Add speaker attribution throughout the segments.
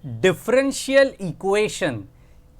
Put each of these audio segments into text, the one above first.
Speaker 1: Differential equation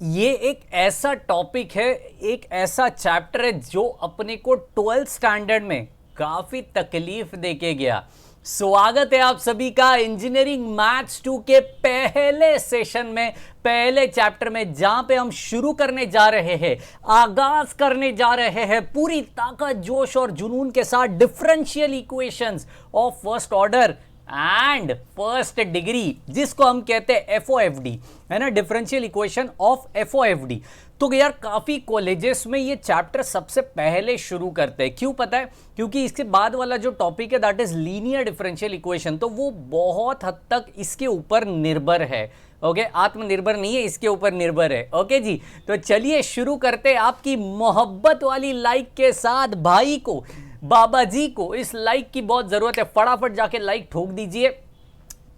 Speaker 1: ये एक ऐसा टॉपिक है, एक ऐसा चैप्टर है जो अपने को 12th स्टैंडर्ड में काफी तकलीफ देके गया। स्वागत है आप सभी का इंजीनियरिंग मैथ्स 2 के पहले सेशन में, पहले चैप्टर में, जहां पे हम शुरू करने जा रहे हैं, आगाज करने जा रहे हैं पूरी ताकत, जोश और जुनून के साथ differential equations of first order and first degree, जिसको हम कहते हैं एफओएफडी, है ना, डिफरेंशियल इक्वेशन ऑफ एफओएफडी। तो यार काफी कॉलेजेस में ये चैप्टर सबसे पहले शुरू करते हैं। क्यों पता है? क्योंकि इसके बाद वाला जो टॉपिक है that is linear differential equation, तो वो बहुत हद तक इसके ऊपर निर्भर है। ओके, आत्मनिर्भर नहीं है, इसके ऊपर निर्भर है। ओके जी, तो चलिए शुरू करते हैं आपकी मोहब्बत वाली लाइक के साथ। भाई को, बाबा जी को इस लाइक की बहुत जरूरत है, फटाफट जाके लाइक ठोक दीजिए।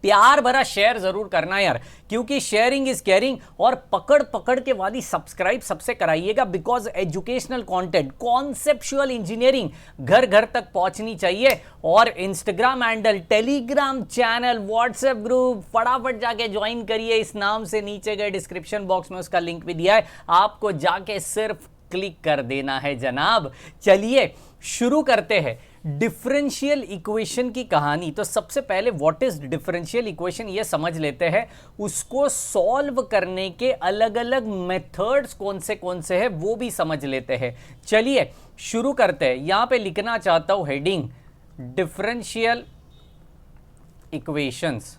Speaker 1: प्यार भरा शेयर जरूर करना यार, क्योंकि शेयरिंग इज केयरिंग। और पकड़ पकड़ के वाली सब्सक्राइब सबसे कराइएगा, because educational content, conceptual engineering घर घर तक पहुंचनी चाहिए। और Instagram handle, Telegram channel, WhatsApp group फटाफट जाके ज्वाइन करिए। इस नाम से नीचे गए डिस्क्रिप्शन बॉक्स में उसका लिंक भी दिया है, आपको जाके सिर्फ क्लिक कर देना है जनाब। चलिए शुरू करते हैं डिफरेंशियल इक्वेशन की कहानी। तो सबसे पहले व्हाट इज डिफरेंशियल इक्वेशन ये समझ लेते हैं। उसको सॉल्व करने के अलग अलग मेथड्स कौन से हैं वो भी समझ लेते हैं। चलिए शुरू करते हैं। यहां पे लिखना चाहता हूं हेडिंग, डिफरेंशियल इक्वेशंस।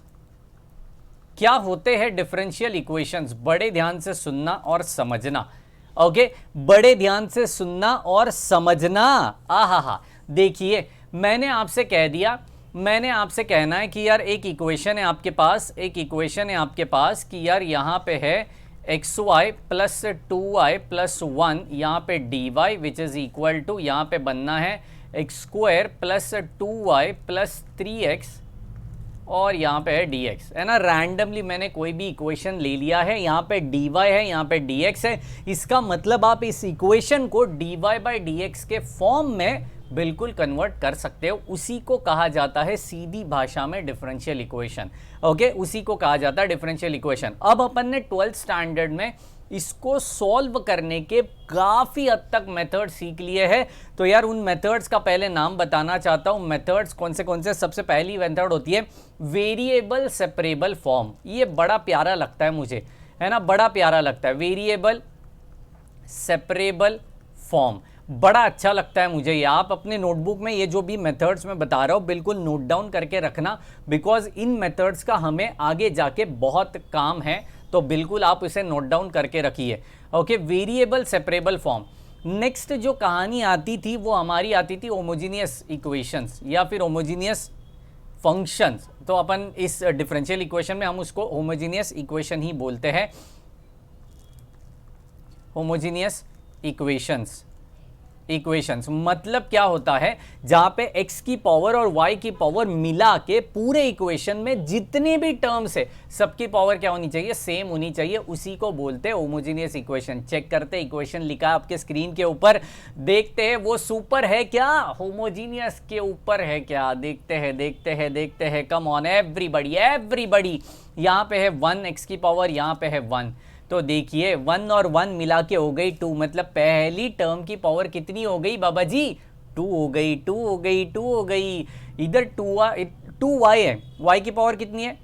Speaker 1: क्या होते हैं डिफरेंशियल इक्वेशंस? बड़े ध्यान से सुनना और समझना। ओके, बड़े ध्यान से सुनना और समझना। आहा, देखिए मैंने आपसे कह दिया, मैंने आपसे कहना है कि यार एक इक्वेशन है आपके पास, एक इक्वेशन है आपके पास कि यार यहां पे है xy प्लस 2y प्लस 1, यहां पे dy which is equal to, यहां पे बनना है x square plus 2y plus 3x और यहाँ पे है dx, है ना। रैंडमली मैंने कोई भी इक्वेशन ले लिया है, यहाँ पे dy है, यहाँ पे dx है। इसका मतलब आप इस इक्वेशन को dy बाई dx के फॉर्म में बिल्कुल कन्वर्ट कर सकते हो। उसी को कहा जाता है सीधी भाषा में डिफरेंशियल इक्वेशन। ओके, उसी को कहा जाता है डिफरेंशियल इक्वेशन। अब अपन ने 12th स्टैंडर्ड में इसको सॉल्व करने के काफी हद तक मेथड सीख लिए हैं। तो यार उन मेथड्स का पहले नाम बताना चाहता हूं। मेथड्स कौन से? सबसे पहली मेथड होती है वेरिएबल सेपरेबल फॉर्म। ये बड़ा प्यारा लगता है मुझे, है ना, बड़ा प्यारा लगता है। वेरिएबल सेपरेबल फॉर्म बड़ा अच्छा लगता है मुझे। ये आप अपने नोटबुक में ये जो भी मेथड्स मैं बता रहा हूं बिल्कुल नोट डाउन करके रखना, बिकॉज इन मेथड्स का हमें आगे जाके बहुत काम है। तो बिल्कुल आप इसे नोट डाउन करके रखिए। Okay, variable separable form. Next जो कहानी आती थी वो हमारी आती थी होमोजीनियस इक्वेशंस या फिर होमोजीनियस फंक्शंस। तो अपन इस डिफरेंशियल इक्वेशन में हम उसको होमोजीनियस इक्वेशन ही बोलते हैं, होमोजीनियस इक्वेशंस। मतलब क्या होता है? जहां पे x की पावर और y की पावर मिला के पूरे इक्वेशन में जितने भी टर्म्स है सबकी पावर क्या होनी चाहिए? सेम होनी चाहिए। उसी को बोलते हैं होमोजीनियस इक्वेशन। चेक करते हैं, इक्वेशन लिखा है आपके स्क्रीन के ऊपर, देखते हैं वो सुपर है क्या, होमोजीनियस के ऊपर है क्या? देखते हैं। Come on everybody. यहां पे है 1 x की पावर, यहां पे है 1। तो देखिए 1 और 1 मिला के हो गई 2, मतलब पहली टर्म की पावर कितनी हो गई बाबा जी? 2 हो गई। इधर 2y है, y की पावर कितनी है?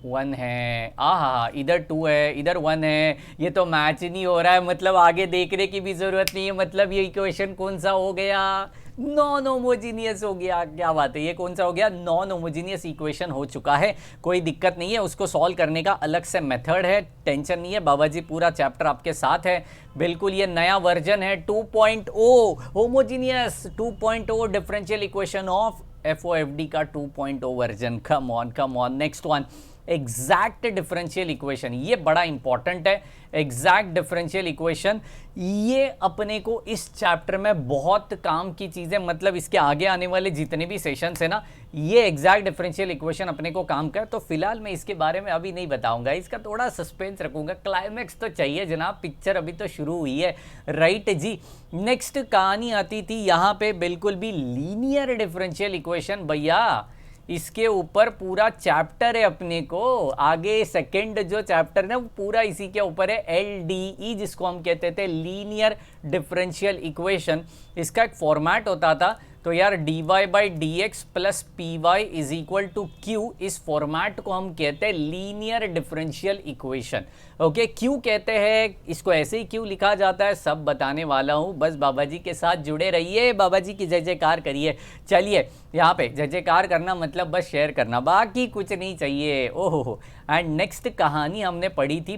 Speaker 1: 1 है। आहा, इधर 2 है, इधर 1 है। ये तो मैच ही नहीं हो रहा है, मतलब आगे देखने की भी जरूरत नहीं है। मतलब ये इक्वेशन कौन सा हो गया? नॉन होमोजीनियस हो गया। क्या बात है, ये कौन सा हो गया? नॉन होमोजीनियस इक्वेशन हो चुका है। कोई दिक्कत नहीं है, उसको सॉल्व करने का अलग से मेथड है, टेंशन नहीं है। बाबा जी पूरा चैप्टर आपके साथ है बिल्कुल। ये नया वर्जन है 2.0 होमोजीनियस 2.0 डिफरेंशियल इक्वेशन ऑफ एफओएफडी का 2.0 version. Come on. Next one, exact differential equation. ये बड़ा इंपॉर्टेंट है, एग्जैक्ट डिफरेंशियल इक्वेशन। ये अपने को इस चैप्टर में बहुत काम की चीजें, मतलब इसके आगे आने वाले जितने भी सेशंस है ना, ये एग्जैक्ट डिफरेंशियल इक्वेशन अपने को काम कर। तो फिलहाल मैं इसके बारे में अभी नहीं बताऊंगा, इसका थोड़ा सस्पेंस रखूंगा। क्लाइमैक्स तो चाहिए जनाब, पिक्चर अभी तो शुरू हुई है, राइट जी। नेक्स्ट कहानी आती थी यहाँ पे बिल्कुल भी लीनियर डिफरेंशियल इक्वेशन। भैया इसके ऊपर पूरा चैप्टर है अपने को, आगे सेकंड जो चैप्टर है वो पूरा इसी के ऊपर है, एलडीई जिसको हम कहते थे लीनियर डिफरेंशियल इक्वेशन। इसका एक फॉर्मेट होता था, तो यार dy by d x plus p y is equal to q, इस फॉर्मेट को हम कहते हैं लीनियर डिफरेंशियल इक्वेशन। ओके, क्यों कहते हैं इसको, ऐसे ही क्यों लिखा जाता है सब बताने वाला हूं, बस बाबा जी के साथ जुड़े रहिए, बाबा जी की जय जयकार करिए। चलिए यहाँ पे जय जयकार करना मतलब बस शेयर करना, बाकी कुछ नहीं चाहिए। ओहो, एंड नेक्स्ट कहानी हमने पढ़ी थी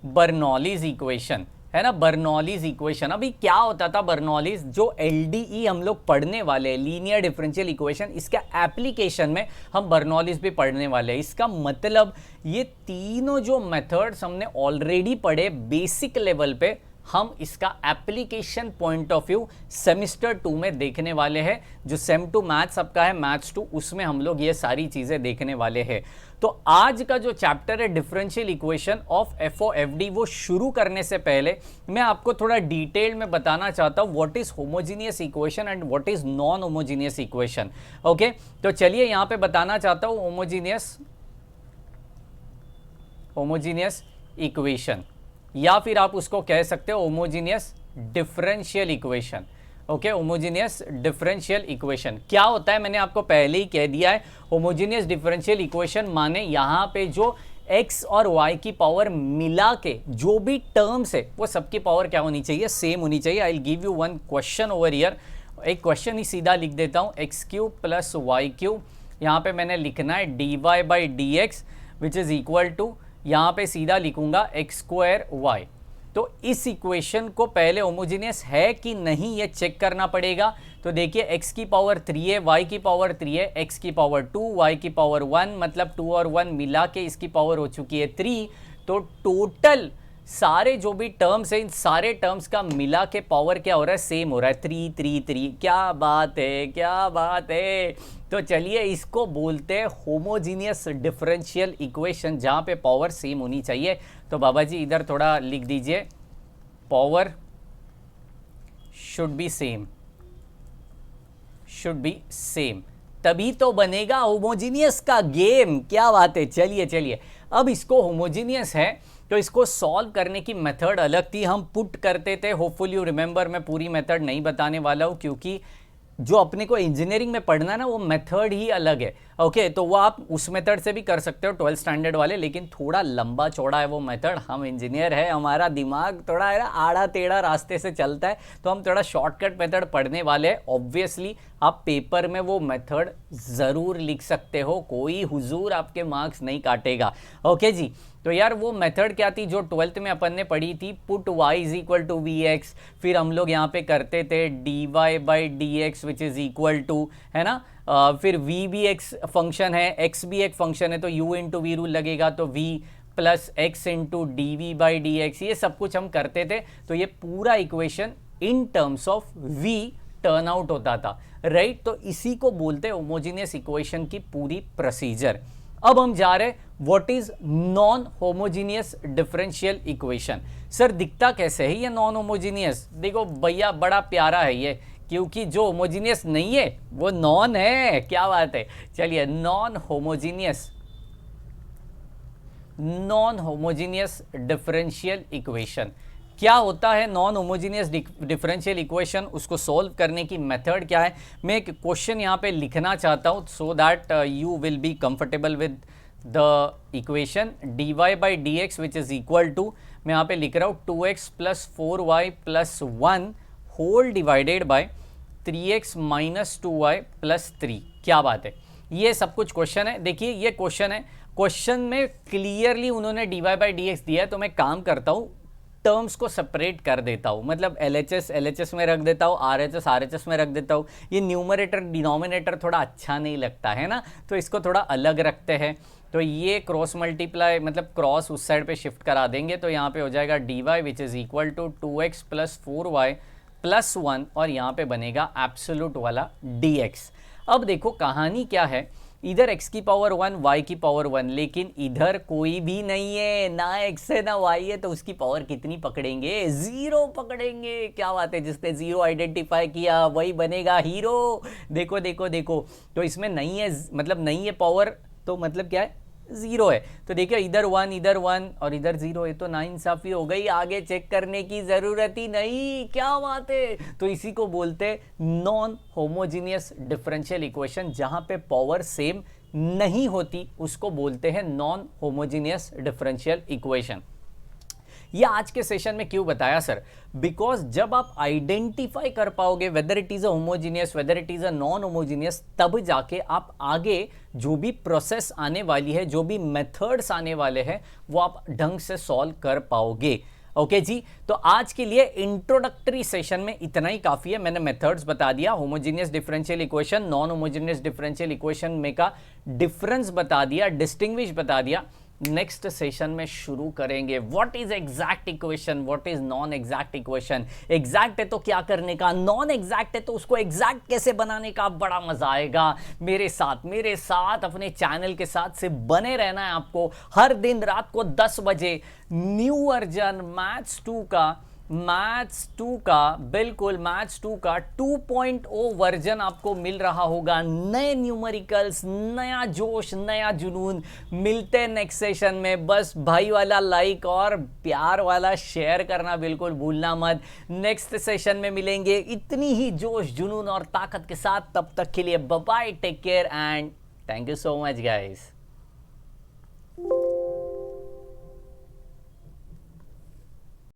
Speaker 1: बर्नौलीज इक्वेशन, है ना, बर्नौलीज इक्वेशन। अभी क्या होता था बर्नौलीज, जो एलडीई हम लोग पढ़ने वाले हैं लीनियर डिफरेंशियल इक्वेशन, इसका एप्लीकेशन में हम बर्नौलीज भी पढ़ने वाले हैं। इसका मतलब ये तीनों जो मेथड्स हमने ऑलरेडी पढ़े बेसिक लेवल पे, हम इसका application point of view semester 2 में देखने वाले हैं। जो सेम 2 मैथ्स आपका है, मैथ्स 2, उसमें हम लोग ये सारी चीजें देखने वाले हैं। तो आज का जो चैप्टर है differential equation of FO FD, वो शुरू करने से पहले मैं आपको थोड़ा डिटेल में बताना चाहता हूं what is homogeneous equation and what is non homogeneous equation. Okay, तो चलिए यहां पे बताना चाहता हूं होमोजीनियस इक्वेशन, या फिर आप उसको कह सकते हो homogeneous differential equation. Okay, homogeneous differential equation क्या होता है मैंने आपको पहले ही कह दिया है। होमोजीनियस डिफरेंशियल इक्वेशन माने यहाँ पे जो x और y की पावर मिला के जो भी टर्म्स है वो सबकी पावर क्या होनी चाहिए, सेम होनी चाहिए। I will give you one question over here, एक क्वेश्चन ही सीधा लिख देता हूँ, x cube plus y cube, यहाँ पे मैंने लिखना है d y by d x which is equal to, यहाँ पे सीधा लिखूंगा एक्स स्क्वायर वाई। तो इस इक्वेशन को पहले होमोजीनियस है कि नहीं ये चेक करना पड़ेगा। तो देखिए x की पावर 3 है, y की पावर 3 है, x की पावर 2, y की पावर 1, मतलब 2 और 1 मिला के इसकी पावर हो चुकी है 3। तो टोटल सारे जो भी टर्म्स है, इन सारे टर्म्स का मिला के पावर क्या हो रहा है, सेम हो रहा है, 3 3 3। क्या बात है, क्या बात है। तो चलिए इसको बोलते हैं होमोजीनियस डिफरेंशियल इक्वेशन, जहां पे पावर सेम होनी चाहिए। तो बाबा जी इधर थोड़ा लिख दीजिए, पावर शुड बी सेम, तभी तो बनेगा होमोजीनियस का गेम। क्या बात है। चलिए अब इसको होमोजीनियस है तो इसको सॉल्व करने की मेथड अलग थी, हम पुट करते थे। होपफुली यू रिमेंबर, मैं पूरी मेथड नहीं बताने वाला हूँ क्योंकि जो अपने को इंजीनियरिंग में पढ़ना है ना वो मेथड ही अलग है। ओके, तो वो आप उस मेथड से भी कर सकते हो 12th स्टैंडर्ड वाले, लेकिन थोड़ा लंबा चौड़ा है वो मेथड। हम इंजीनियर है, हमारा दिमाग थोड़ा है ना आड़ा टेढ़ा रास्ते से चलता है, तो हम थोड़ा शॉर्टकट मेथड पढ़ने वाले हैं। ऑब्वियसली आप पेपर में वो मेथड ज़रूर लिख सकते हो, कोई हुजूर आपके मार्क्स नहीं काटेगा। ओके जी, तो यार वो मेथड क्या थी जो 12th में अपन ने पढ़ी थी, put y is equal to v x, फिर हम लोग यहाँ पे करते थे d y by d x which is equal to, है ना, फिर v भी एक फंक्शन है, x भी एक फंक्शन है, तो u इंटू वी रूल लगेगा, तो v plus x into d v by d x, ये सब कुछ हम करते थे। तो ये पूरा equation in terms of v turn out होता था, राइट। तो इसी को बोलते हैं होमोजीनियस इक्वेशन की पूरी प्रोसीजर। अब हम जा रहे what is non homogeneous differential equation. Sir दिखता कैसे है ये नॉन होमोजीनियस? देखो भैया बड़ा प्यारा है ये, क्योंकि जो होमोजीनियस नहीं है वो नॉन है। क्या बात है। चलिए नॉन होमोजीनियस डिफरेंशियल इक्वेशन क्या होता है। नॉन होमोजीनियस डिफरेंशियल इक्वेशन, उसको सॉल्व करने की मेथड क्या है। मैं एक क्वेश्चन यहाँ पे लिखना चाहता हूँ so that you will be comfortable with the equation dy by d x which is equal to, मैं यहाँ पे लिख रहा हूँ 2x plus 4y plus 1 whole divided by 3x minus 2y plus 3। क्या बात है। ये सब कुछ क्वेश्चन है। देखिए ये क्वेश्चन है, क्वेश्चन में क्लियरली उन्होंने dy बाई डी एक्स दिया है, तो मैं काम करता हूँ टर्म्स को सेपरेट कर देता हूँ, मतलब LHS में रख देता हूँ, RHS में रख देता हूँ। ये न्यूमरेटर डिनोमिनेटर थोड़ा अच्छा नहीं लगता है ना, तो इसको थोड़ा अलग रखते हैं। तो ये क्रॉस मल्टीप्लाई, मतलब क्रॉस उस साइड पे शिफ्ट करा देंगे, तो यहाँ पे हो जाएगा dy which is equal to 2x plus 4y plus 1, और यहाँ पे बनेगा एब्सोल्यूट वाला dx। अब देखो कहानी क्या है इधर x की पावर 1 y की पावर 1, लेकिन इधर कोई भी नहीं है, ना x है ना y है, तो उसकी पावर कितनी पकड़ेंगे? 0 पकड़ेंगे। क्या बात है, जिसने 0 आइडेंटिफाई किया वही बनेगा हीरो। देखो देखो देखो, तो इसमें नहीं है, मतलब नहीं है पावर, तो मतलब क्या है, 0 है। तो देखिए इधर 1 और इधर 0 है, तो नाइंसाफी हो गई, आगे चेक करने की जरूरत ही नहीं। क्या बात है, तो इसी को बोलते हैं नॉन होमोजीनियस डिफरेंशियल इक्वेशन। जहां पे पावर सेम नहीं होती उसको बोलते हैं नॉन होमोजीनियस डिफरेंशियल इक्वेशन। ये आज के सेशन में क्यों बताया सर? बिकॉज जब आप आइडेंटिफाई कर पाओगे whether it is a homogeneous, whether it is a non homogeneous, तब जाके आप आगे जो भी प्रोसेस आने वाली है, जो भी मेथड्स आने वाले हैं, वो आप ढंग से सॉल्व कर पाओगे। ओके जी, तो आज के लिए इंट्रोडक्टरी सेशन में इतना ही काफी है। मैंने मेथड्स बता दिया, homogeneous differential equation, non homogeneous differential equation में का डिफरेंस बता दिया, डिस्टिंग्विश बता दिया। नेक्स्ट सेशन में शुरू करेंगे what is exact equation, what is non exact equation. Exact है तो क्या करने का, नॉन एग्जैक्ट है तो उसको एग्जैक्ट कैसे बनाने का। बड़ा मजा आएगा। मेरे साथ अपने चैनल के साथ से बने रहना है आपको। हर दिन रात को 10 बजे न्यू वर्जन मैथ्स 2 का बिल्कुल मैथ्स 2 का 2.0 वर्जन आपको मिल रहा होगा। नए न्यूमेरिकल्स, नया जोश, नया जुनून। मिलते हैं नेक्स्ट सेशन में। बस भाई वाला लाइक और प्यार वाला शेयर करना बिल्कुल भूलना मत। नेक्स्ट सेशन में मिलेंगे इतनी ही जोश, जुनून और ताकत के साथ। तब तक के लिए bye bye, take care and thank you so much guys.